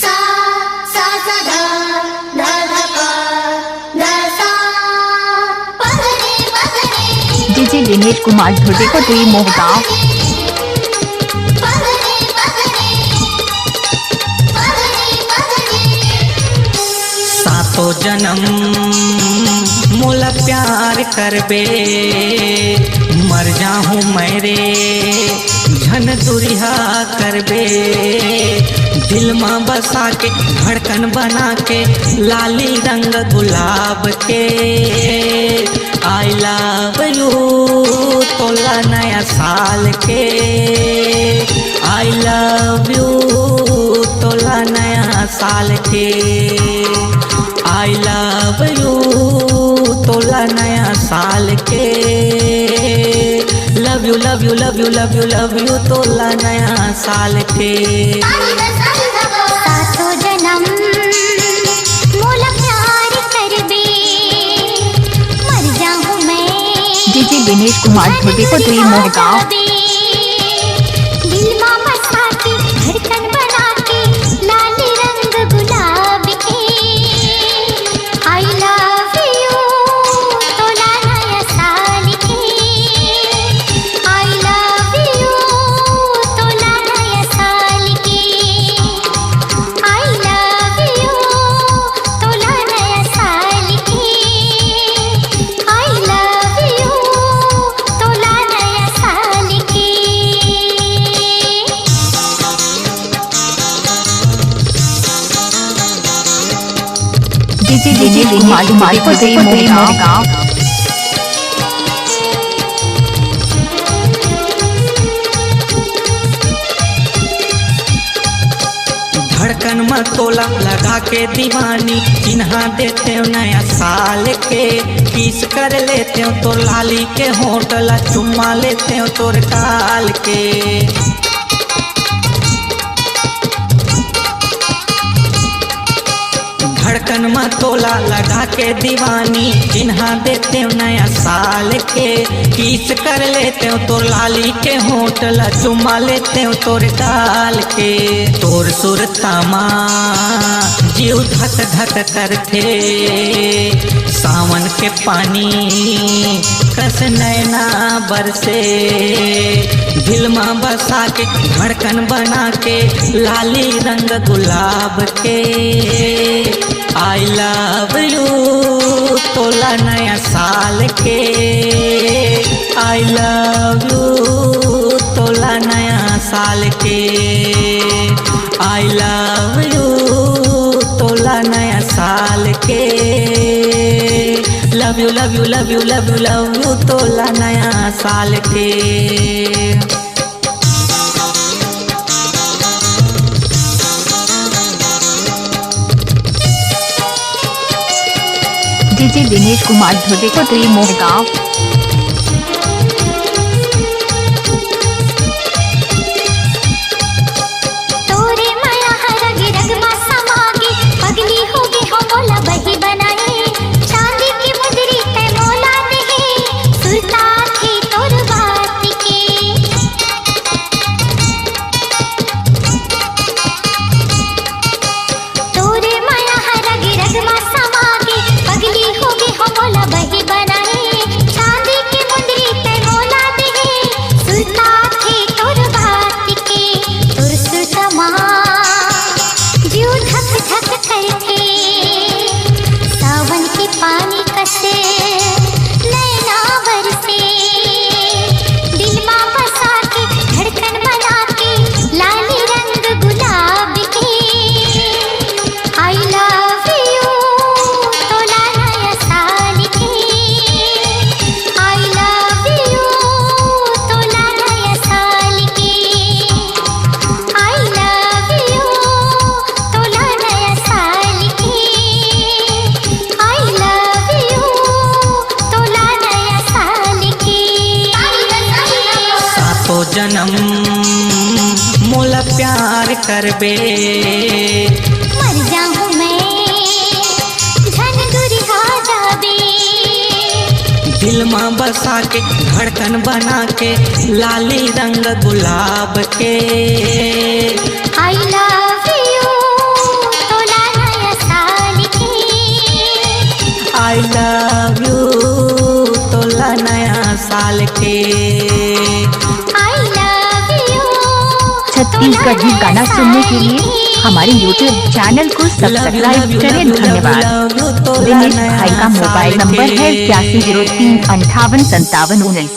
सा सा सा धा धा धा पा धा सा पगरे पगरे डीजे दिनेश कुमार धुर्वे को तुई मोहगांव। पगरे पगरे पगरे पगरे सातो जन्म मोला प्यार करबे मर जाहूँ मैं रे झन दुरिहा करबे दिल में बसा के धड़कन बना के लाली रंग गुलाब के आई लव यू तोला नया साल के आई लव यू तोला नया साल के आई लव यू तोला नया साल के love you love you love you love you love you तोला नया साल के। सातो जन्म मोला प्यार करबे मर जाहूँ मैं डीजे दिनेश कुमार धुर्वे को तुई मोहगांव। दिल में बसा के धड़कन बना के लाली रंग गुलाब के आई लव यू तोला नया साल के आई लव यू तोला नया साल के आई लव यू तोला नया साल के आई लव यू तोला नया साल के। डीजे दिनेश कुमार धुर्वे को तुई मोहगांव। धड़कन में तोला लगा के दीवानी चिन्हा देते हो नया साल के किस कर लेते हो तो लाली के होटल चुम्मा लेते हो तोर काल के धड़कन में तोला लगा के दीवानी चिन्हा देते हो नया साल के किस कर लेते हो तो लाली के होटल चुम्मा लेते हो तोर काल के तोर सुरतामा जीव धक धक करते सावन के पानी कस नैना बरसे दिल में बसा के धड़कन बना के लाली रंग गुलाब के आई लव यू तोला नया साल के आई लव यू तोला नया साल के आई लव यू तोला नया साल के love you love you love you love you love you तोला नया साल के। डीजे दिनेश कुमार धुर्वे को तुई मोहगांव। तोरे माया रग रग मा समागे पगली होगे हो मोला बही बनाए चांदी की मुदरी ते मोला दे सुरता थी तोर बात के तोरे माया रग रग मा समागे पगली होगे हो मोला बही बनाए चांदी की मुदरी ते मोला दे सुरता थी तोर बात के तोर सुरमा जीव धक धक करके सावन के पानी कसे नैना बरसे दिल में बसा के धड़कन बना के लाली रंग गुलाब के आई लव यू तोला नया साल के आई लव यू तोला नया साल के आई लव यू तोला नया साल के आई लव यू तोला नया साल के। सातो जन्म मोला प्यार करबे मर जाहूँ मैं झन दुरिहा जाबे दिल में बसा के धड़कन बना के लाली रंग गुलाब के I love you love you तोला नया साल के। आई लव यू छत्तीसगढ़ी गाना सुनने के लिए हमारे YouTube चैनल को सब्सक्राइब करें। धन्यवाद। दिनेश भाई का मोबाइल नंबर है 8103 585719।